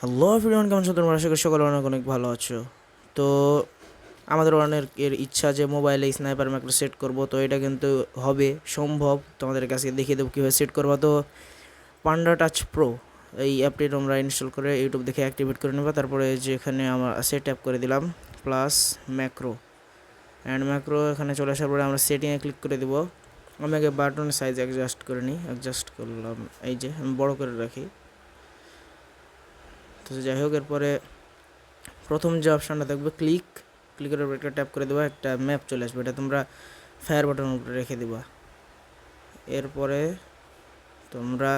Hello everyone, কেমন আছো তোমরা? আশা করি সকলে অনেক অনেক ভালো আছো। তো আমাদের অনেকের ইচ্ছা যে মোবাইলে স্নাইপার ম্যাক্রো সেট করব, তো এটা কিন্তু হবে সম্ভব। তোমাদের কাছে দেখিয়ে দেবো কীভাবে সেট করবা। তো পান্ডা টাচ প্রো এই অ্যাপটি তোমরা ইনস্টল করে ইউটিউব দেখে অ্যাক্টিভেট করে নেবা। তারপরে যেখানে আমার সেট অ্যাপ করে দিলাম প্লাস ম্যাক্রো অ্যান্ড ম্যাক্রো, এখানে চলে আসার পরে আমরা সেটিংয়ে ক্লিক করে দেবো। আমি আগে বাটন সাইজ অ্যাডজাস্ট করে নিই, অ্যাডজাস্ট করলাম, এই যে আমি বড়ো করে রাখি। তো যাই হোক, এরপরে প্রথম যে অপশানটা দেখবে ক্লিকের উপর একটা ট্যাপ করে দেবা, একটা ম্যাপ চলে আসবে, এটা তোমরা ফায়ার বাটনের উপরে রেখে দেবা। এরপরে তোমরা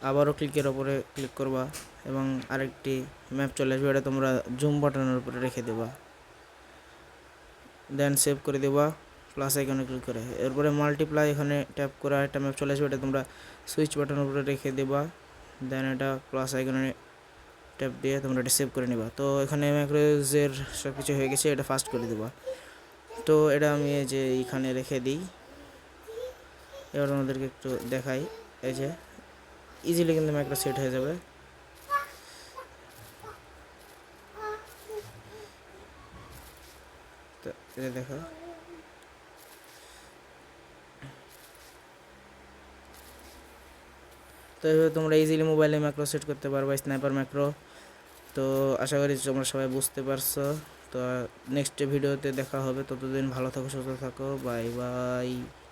আবারও ক্লিকের উপরে ক্লিক করবা এবং আরেকটি ম্যাপ চলে আসবে, এটা তোমরা জুম বাটনের উপরে রেখে দেবা। দেন সেভ করে দেবা প্লাস আইকনে ক্লিক করে। এরপরে মাল্টিপ্লাই এখানে ট্যাপ করে একটা ম্যাপ চলে আসবে, এটা তোমরা সুইচ বাটনের উপরে রেখে দেবা। দেন এটা প্লাস আইকনে ট্যাপ দিয়ে তোমরা এটা সেভ করে নিবা। তো এখানে ম্যাক্রোজের সব কিছু হয়ে গেছে, এটা ফাস্ট করে দেবা। তো এটা আমি এই যে এইখানে রেখে দিই। এবার আমাদেরকে একটু দেখাই, এই যে ইজিলি কিন্তু ম্যাক্রো সেট হয়ে যাবে। তো এটা দেখো, তো এইভাবে তোমরা ইজিলি মোবাইলে ম্যাক্রো সেট করতে পারবা, স্নাইপার ম্যাক্রো। তো আশা করি তোমরা সবাই বুঝতে পারছো। তো নেক্সট ভিডিওতে দেখা হবে, ততদিন ভালো থাকো, সুস্থ থাকো, বাই বাই।